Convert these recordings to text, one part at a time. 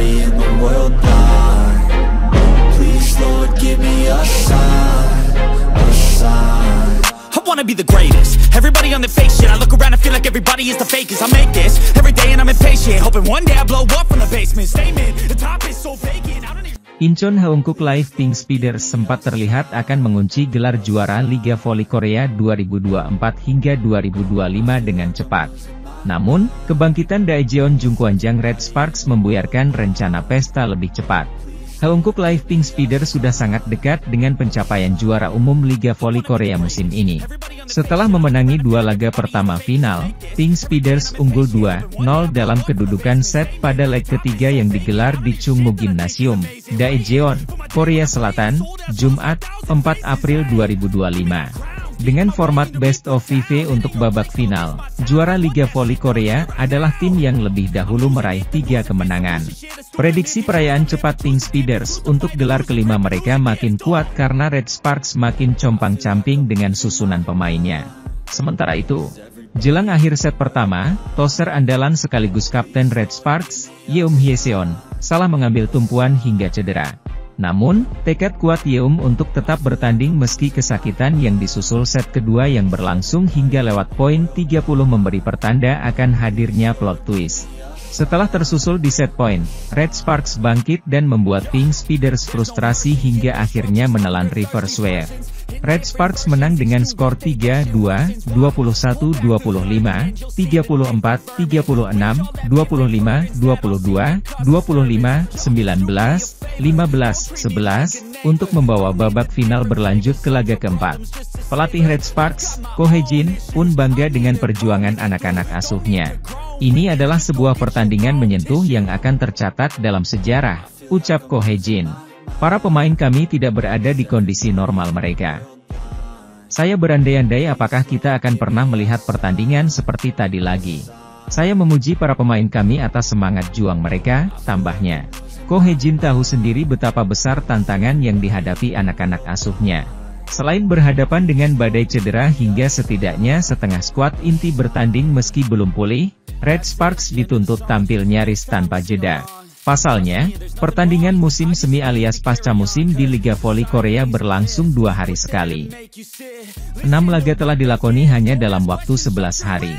everybody in the world blind. Please Lord give me a sign, a sign. I wanna be the greatest. Everybody on the fake shit. I look around and feel like everybody is the fakest. I make this every day and I'm impatient, hoping one day I blow up from the basement. Statement, the top is so vacant. I don't even... Incheon Heungkook Live Pink Speeders sempat terlihat akan mengunci gelar juara Liga Voli Korea 2024 hingga 2025 dengan cepat. Namun, kebangkitan Daejeon Jungkwanjang Red Sparks membuyarkan rencana pesta lebih cepat. Heungkook Live Pink Speeders sudah sangat dekat dengan pencapaian juara umum Liga Voli Korea musim ini. Setelah memenangi dua laga pertama final, Pink Speeders unggul 2-0 dalam kedudukan set pada leg ketiga yang digelar di Chungmu Gymnasium, Daejeon, Korea Selatan, Jumat, 4 April 2025. Dengan format Best of 5 untuk babak final, juara Liga Voli Korea adalah tim yang lebih dahulu meraih 3 kemenangan. Prediksi perayaan cepat Pink Speeders untuk gelar kelima mereka makin kuat karena Red Sparks makin compang-camping dengan susunan pemainnya. Sementara itu, jelang akhir set pertama, toser andalan sekaligus kapten Red Sparks, Yeom Hyeseon, salah mengambil tumpuan hingga cedera. Namun, tekad kuat Yeom untuk tetap bertanding meski kesakitan yang disusul set kedua yang berlangsung hingga lewat poin 30 memberi pertanda akan hadirnya plot twist. Setelah tersusul di set point, Red Sparks bangkit dan membuat Pink Speeders frustrasi hingga akhirnya menelan reverse sweep. Red Sparks menang dengan skor 3-2, 21-25, 34-36, 25-22, 25-19, 15-11, untuk membawa babak final berlanjut ke laga keempat. Pelatih Red Sparks, Ko Hae-jin, pun bangga dengan perjuangan anak-anak asuhnya. Ini adalah sebuah pertandingan menyentuh yang akan tercatat dalam sejarah, ucap Ko Hae-jin. Para pemain kami tidak berada di kondisi normal mereka. Saya berandai-andai apakah kita akan pernah melihat pertandingan seperti tadi lagi. Saya memuji para pemain kami atas semangat juang mereka, tambahnya. Ko Hae-jin tahu sendiri betapa besar tantangan yang dihadapi anak-anak asuhnya. Selain berhadapan dengan badai cedera hingga setidaknya setengah skuad inti bertanding meski belum pulih, Red Sparks dituntut tampil nyaris tanpa jeda. Pasalnya, pertandingan musim semi alias pasca musim di Liga Voli Korea berlangsung 2 hari sekali. 6 laga telah dilakoni hanya dalam waktu 11 hari.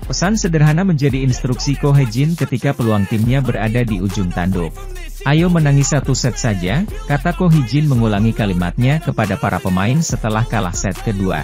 Pesan sederhana menjadi instruksi Ko Hae-jin ketika peluang timnya berada di ujung tanduk. Ayo menangi satu set saja, kata Ko Hae-jin mengulangi kalimatnya kepada para pemain setelah kalah set kedua.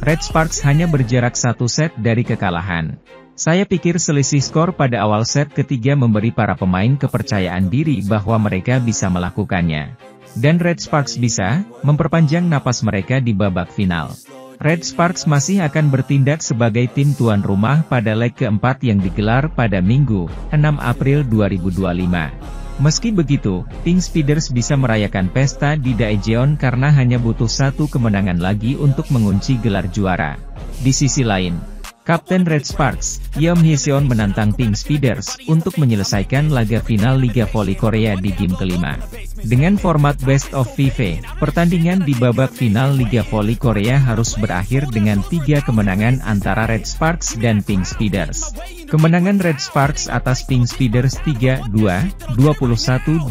Red Sparks hanya berjarak 1 set dari kekalahan. Saya pikir selisih skor pada awal set ketiga memberi para pemain kepercayaan diri bahwa mereka bisa melakukannya. Dan Red Sparks bisa memperpanjang napas mereka di babak final. Red Sparks masih akan bertindak sebagai tim tuan rumah pada leg keempat yang digelar pada Minggu, 6 April 2025. Meski begitu, Pink Speeders bisa merayakan pesta di Daejeon karena hanya butuh 1 kemenangan lagi untuk mengunci gelar juara. Di sisi lain, Kapten Red Sparks, Yeom Hyeseon menantang Pink Speeders untuk menyelesaikan laga final Liga Voli Korea di game kelima. Dengan format Best of 5, pertandingan di babak final Liga Voli Korea harus berakhir dengan 3 kemenangan antara Red Sparks dan Pink Speeders. Kemenangan Red Sparks atas Pink Speeders 3-2, 21-25,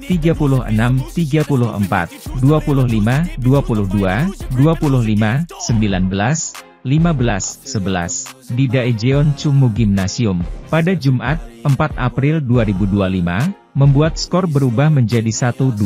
36-34, 25-22, 25-19, 15-11, di Daejeon Chungmu Gymnasium, pada Jumat, 4 April 2025, membuat skor berubah menjadi 1-2.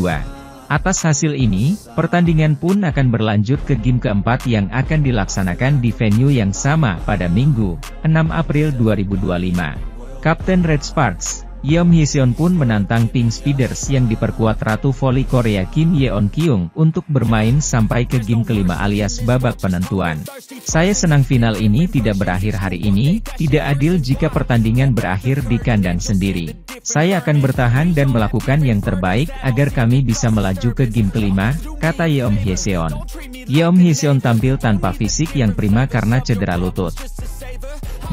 Atas hasil ini, pertandingan pun akan berlanjut ke game keempat yang akan dilaksanakan di venue yang sama pada Minggu, 6 April 2025. Kapten Red Sparks, Yeom Hyeseon pun menantang Pink Speeders yang diperkuat Ratu Voli Korea Kim Yeon-kyung untuk bermain sampai ke game kelima alias babak penentuan. Saya senang final ini tidak berakhir hari ini, tidak adil jika pertandingan berakhir di kandang sendiri. Saya akan bertahan dan melakukan yang terbaik agar kami bisa melaju ke game kelima, kata Yeom Hyeseon. Yeom Hyeseon tampil tanpa fisik yang prima karena cedera lutut.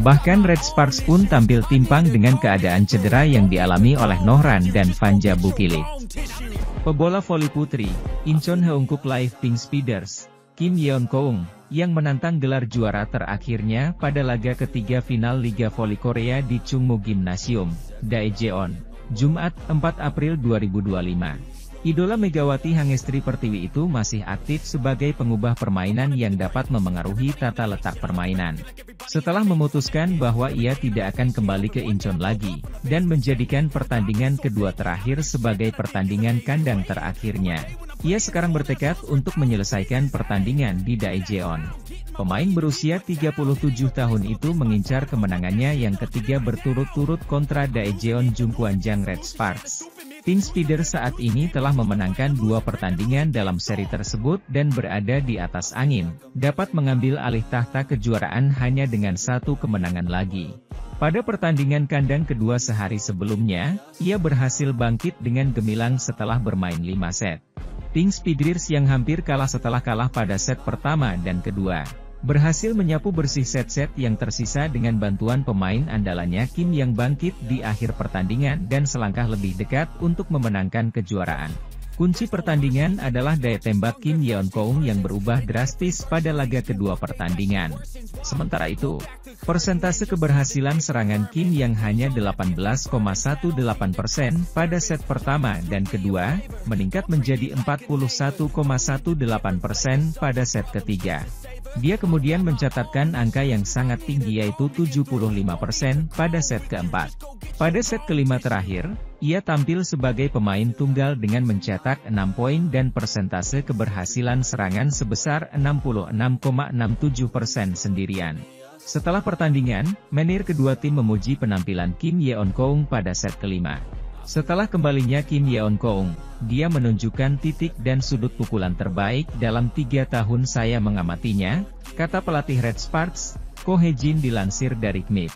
Bahkan Red Sparks pun tampil timpang dengan keadaan cedera yang dialami oleh Nohran dan Vanja Bukilit. Pebola voli putri, Incheon Heungkook Live Pink Speeders, Kim Yeon-keung, yang menantang gelar juara terakhirnya pada laga ketiga final Liga Voli Korea di Chungmu Gymnasium, Daejeon, Jumat, 4 April 2025. Idola Megawati Hangestri Pertiwi itu masih aktif sebagai pengubah permainan yang dapat memengaruhi tata letak permainan. Setelah memutuskan bahwa ia tidak akan kembali ke Incheon lagi, dan menjadikan pertandingan kedua terakhir sebagai pertandingan kandang terakhirnya, ia sekarang bertekad untuk menyelesaikan pertandingan di Daejeon. Pemain berusia 37 tahun itu mengincar kemenangannya yang ketiga berturut-turut kontra Daejeon Jungkwanjang Red Sparks. Tim Spider saat ini telah memenangkan 2 pertandingan dalam seri tersebut dan berada di atas angin, dapat mengambil alih tahta kejuaraan hanya dengan 1 kemenangan lagi. Pada pertandingan kandang kedua sehari sebelumnya, ia berhasil bangkit dengan gemilang setelah bermain 5 set. Tim Speeders yang hampir kalah setelah kalah pada set pertama dan kedua, berhasil menyapu bersih set-set yang tersisa dengan bantuan pemain andalannya Kim yang bangkit di akhir pertandingan dan selangkah lebih dekat untuk memenangkan kejuaraan. Kunci pertandingan adalah daya tembak Kim Yeon-keung yang berubah drastis pada laga kedua pertandingan. Sementara itu, persentase keberhasilan serangan Kim yang hanya 18,18% pada set pertama dan kedua, meningkat menjadi 41,18% pada set ketiga. Dia kemudian mencatatkan angka yang sangat tinggi yaitu 75% pada set keempat. Pada set kelima terakhir, ia tampil sebagai pemain tunggal dengan mencetak 6 poin dan persentase keberhasilan serangan sebesar 66,67% sendirian. Setelah pertandingan, manajer kedua tim memuji penampilan Kim Yeon-keung pada set kelima. Setelah kembalinya Kim Yeon-keung, dia menunjukkan titik dan sudut pukulan terbaik dalam 3 tahun saya mengamatinya, kata pelatih Red Sparks, Ko Hae-jin dilansir dari KMIP.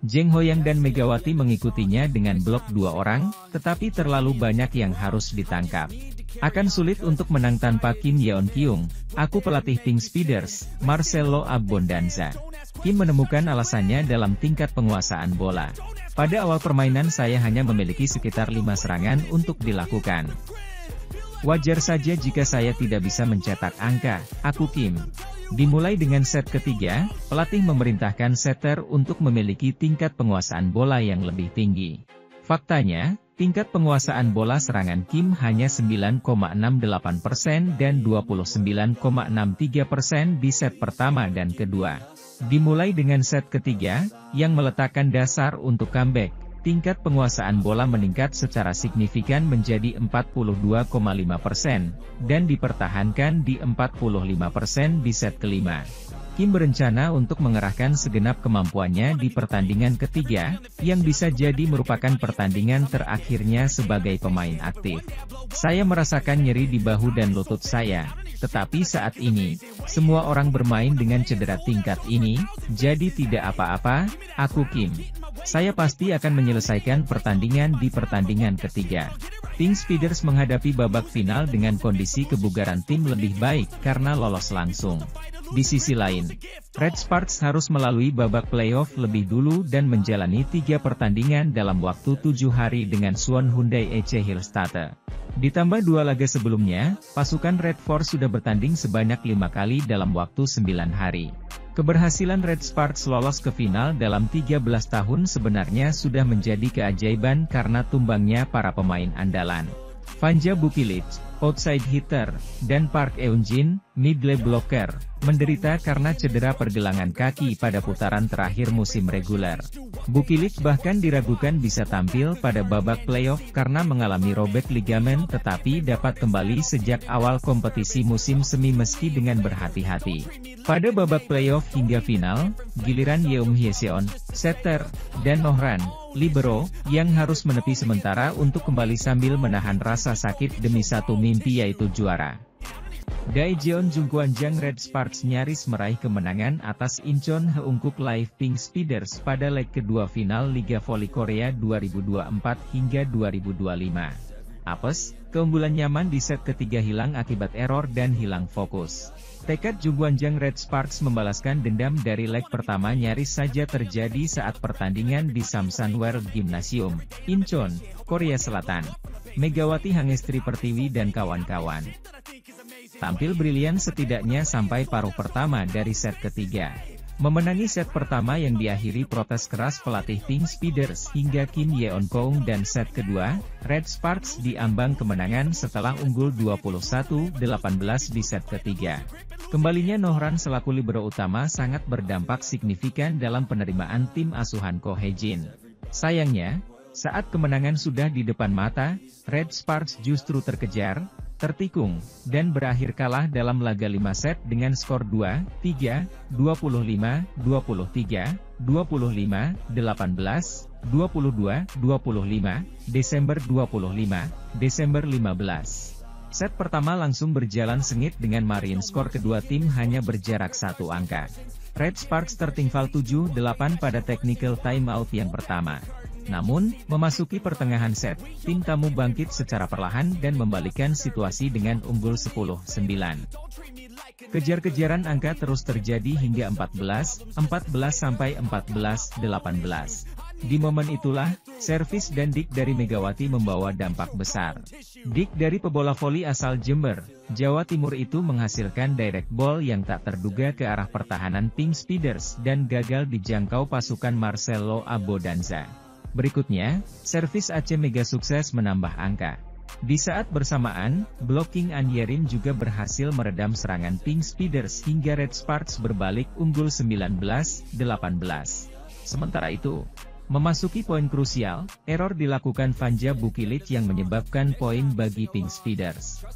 Jang Ho-yang dan Megawati mengikutinya dengan blok 2 orang, tetapi terlalu banyak yang harus ditangkap. Akan sulit untuk menang tanpa Kim Yeon-keung, aku pelatih Pink Speeders, Marcelo Abbondanza. Kim menemukan alasannya dalam tingkat penguasaan bola. Pada awal permainan saya hanya memiliki sekitar 5 serangan untuk dilakukan. Wajar saja jika saya tidak bisa mencetak angka, aku Kim. Dimulai dengan set ketiga, pelatih memerintahkan setter untuk memiliki tingkat penguasaan bola yang lebih tinggi. Faktanya, tingkat penguasaan bola serangan Kim hanya 9,68% dan 29,63% di set pertama dan kedua. Dimulai dengan set ketiga, yang meletakkan dasar untuk comeback, tingkat penguasaan bola meningkat secara signifikan menjadi 42,5%, dan dipertahankan di 45% di set kelima. Kim berencana untuk mengerahkan segenap kemampuannya di pertandingan ketiga, yang bisa jadi merupakan pertandingan terakhirnya sebagai pemain aktif. Saya merasakan nyeri di bahu dan lutut saya, tetapi saat ini, semua orang bermain dengan cedera tingkat ini, jadi tidak apa-apa, aku Kim. Saya pasti akan menyelesaikan pertandingan di pertandingan ketiga. Pink Speeders menghadapi babak final dengan kondisi kebugaran tim lebih baik karena lolos langsung. Di sisi lain, Red Sparks harus melalui babak playoff lebih dulu dan menjalani 3 pertandingan dalam waktu 7 hari dengan Suwon Hyundai Ece Hillstate. Ditambah 2 laga sebelumnya, pasukan Red Force sudah bertanding sebanyak 5 kali dalam waktu 9 hari. Keberhasilan Red Sparks lolos ke final dalam 13 tahun sebenarnya sudah menjadi keajaiban karena tumbangnya para pemain andalan. Vanja Bukilic, outside hitter, dan Park Eun-jin, middle blocker, menderita karena cedera pergelangan kaki pada putaran terakhir musim reguler. Bukilic bahkan diragukan bisa tampil pada babak playoff karena mengalami robek ligamen tetapi dapat kembali sejak awal kompetisi musim semi meski dengan berhati-hati. Pada babak playoff hingga final, giliran Yeong Hyeseon, setter, dan Nohran, libero, yang harus menepi sementara untuk kembali sambil menahan rasa sakit demi satu mimpi yaitu juara. Daejeon Jungkwanjang Red Sparks nyaris meraih kemenangan atas Incheon Heungkuk Live Pink Speeders pada leg kedua final Liga Voli Korea 2024 hingga 2025. Apes, keunggulan nyaman di set ketiga hilang akibat error dan hilang fokus. Tekad Jungkwanjang Red Sparks membalaskan dendam dari leg pertama nyaris saja terjadi saat pertandingan di Samsan World Gymnasium, Incheon, Korea Selatan. Megawati Hangestri Pertiwi dan kawan-kawan. tampil brilian setidaknya sampai paruh pertama dari set ketiga. Memenangi set pertama yang diakhiri protes keras pelatih Pink Speeders hingga Kim Yeon-keung, dan set kedua, Red Sparks diambang kemenangan setelah unggul 21-18 di set ketiga. Kembalinya Nohran selaku libero utama sangat berdampak signifikan dalam penerimaan tim asuhan Ko Hae-jin. Sayangnya, saat kemenangan sudah di depan mata, Red Sparks justru terkejar, tertikung, dan berakhir kalah dalam laga 5 set dengan skor 2-3, 25, 23, 25, 18, 22, 25, Desember 25, Desember 15. Set pertama langsung berjalan sengit dengan margin skor kedua tim hanya berjarak 1 angka. Red Sparks tertinggal 7-8 pada technical timeout yang pertama. Namun, memasuki pertengahan set, tim tamu bangkit secara perlahan dan membalikkan situasi dengan unggul 10-9. Kejar-kejaran angka terus terjadi hingga 14-14 sampai 14-18. Di momen itulah, servis dan dik dari Megawati membawa dampak besar. Dik dari pebola voli asal Jember, Jawa Timur itu menghasilkan direct ball yang tak terduga ke arah pertahanan Pink Speeders dan gagal dijangkau pasukan Marcelo Abodanza. Berikutnya, servis Aceh Mega sukses menambah angka. Di saat bersamaan, blocking Anyerin juga berhasil meredam serangan Pink Speeders hingga Red Sparks berbalik unggul 19-18. Sementara itu, memasuki poin krusial, error dilakukan Vanja Bukilit yang menyebabkan poin bagi Pink Speeders.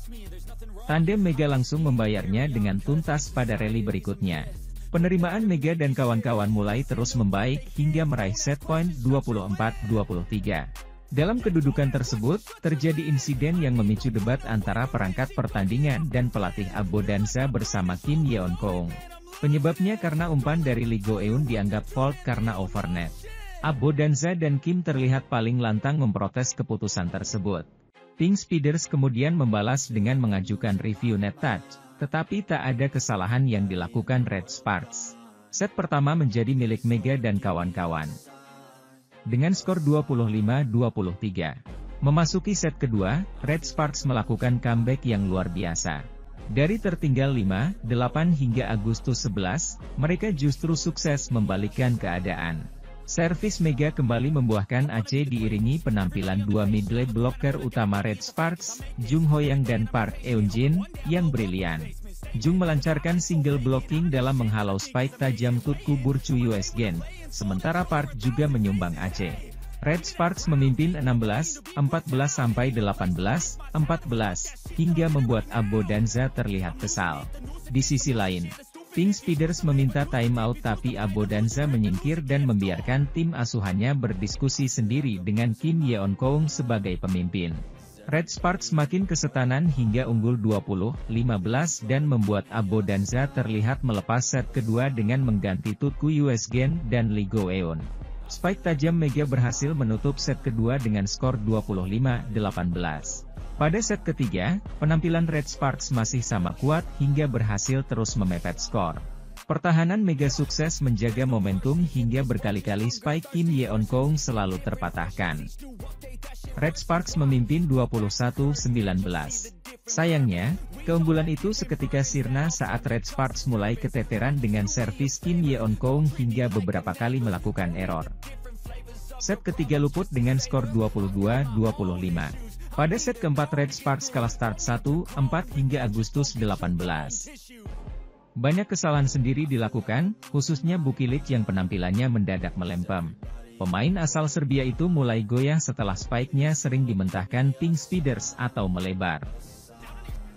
Tandem Mega langsung membayarnya dengan tuntas pada rally berikutnya. Penerimaan Mega dan kawan-kawan mulai terus membaik hingga meraih set point 24-23. Dalam kedudukan tersebut, terjadi insiden yang memicu debat antara perangkat pertandingan dan pelatih Abodanza bersama Kim Yeon-keung. Penyebabnya karena umpan dari Lee Go-eun dianggap fault karena overnet. Abodanza dan Kim terlihat paling lantang memprotes keputusan tersebut. Pink Speeders kemudian membalas dengan mengajukan review net touch, tetapi tak ada kesalahan yang dilakukan Red Sparks. Set pertama menjadi milik Mega dan kawan-kawan dengan skor 25-23. Memasuki set kedua, Red Sparks melakukan comeback yang luar biasa. Dari tertinggal 5-8 hingga Agustus 11, mereka justru sukses membalikkan keadaan. Servis Mega kembali membuahkan Aceh diiringi penampilan dua middle blocker utama Red Sparks, Jung Hoyang dan Park Eun-jin, yang brilian. Jung melancarkan single blocking dalam menghalau spike tajam Tutku Burcu USGen, sementara Park juga menyumbang Aceh. Red Sparks memimpin 16-14 sampai 18-14, hingga membuat Abodanza terlihat kesal. Di sisi lain, Pink Speeders meminta timeout tapi Abodanza menyingkir dan membiarkan tim asuhannya berdiskusi sendiri dengan Kim Yeon-keung sebagai pemimpin. Red Sparks makin kesetanan hingga unggul 20-15 dan membuat Abodanza terlihat melepas set kedua dengan mengganti Tutku USGen dan Lee Go-eun. Spike tajam Mega berhasil menutup set kedua dengan skor 25-18. Pada set ketiga, penampilan Red Sparks masih sama kuat hingga berhasil terus memepet skor. Pertahanan Mega sukses menjaga momentum hingga berkali-kali spike Kim Yeon-keung selalu terpatahkan. Red Sparks memimpin 21-19. Sayangnya, keunggulan itu seketika sirna saat Red Sparks mulai keteteran dengan servis Kim Yeon-keung hingga beberapa kali melakukan error. Set ketiga luput dengan skor 22-25. Pada set keempat Red Sparks kalah start 1-4 hingga Agustus 18. Banyak kesalahan sendiri dilakukan, khususnya Bukilit yang penampilannya mendadak melempem. Pemain asal Serbia itu mulai goyah setelah spike-nya sering dimentahkan Pink Speeders atau melebar.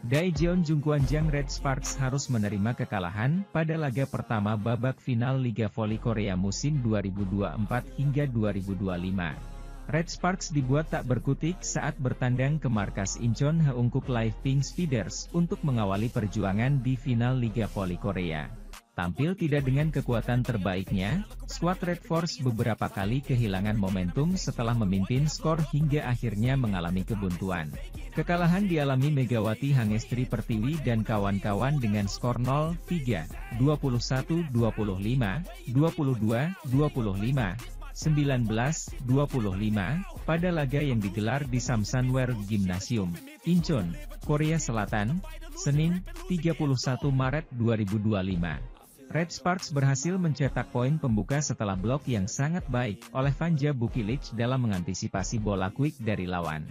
Daejeon Jungkwanjang Red Sparks harus menerima kekalahan pada laga pertama babak final Liga Voli Korea musim 2024 hingga 2025. Red Sparks dibuat tak berkutik saat bertandang ke markas Incheon Haeungguk Live Pink Speeders untuk mengawali perjuangan di final Liga Voli Korea. Tampil tidak dengan kekuatan terbaiknya, skuad Red Force beberapa kali kehilangan momentum setelah memimpin skor hingga akhirnya mengalami kebuntuan. Kekalahan dialami Megawati Hangestri Pertiwi dan kawan-kawan dengan skor 0-3, 21-25, 22-25, 19-25, pada laga yang digelar di Samsonware Gymnasium, Incheon, Korea Selatan, Senin, 31 Maret 2025. Red Sparks berhasil mencetak poin pembuka setelah blok yang sangat baik oleh Vanja Bukilic dalam mengantisipasi bola quick dari lawan.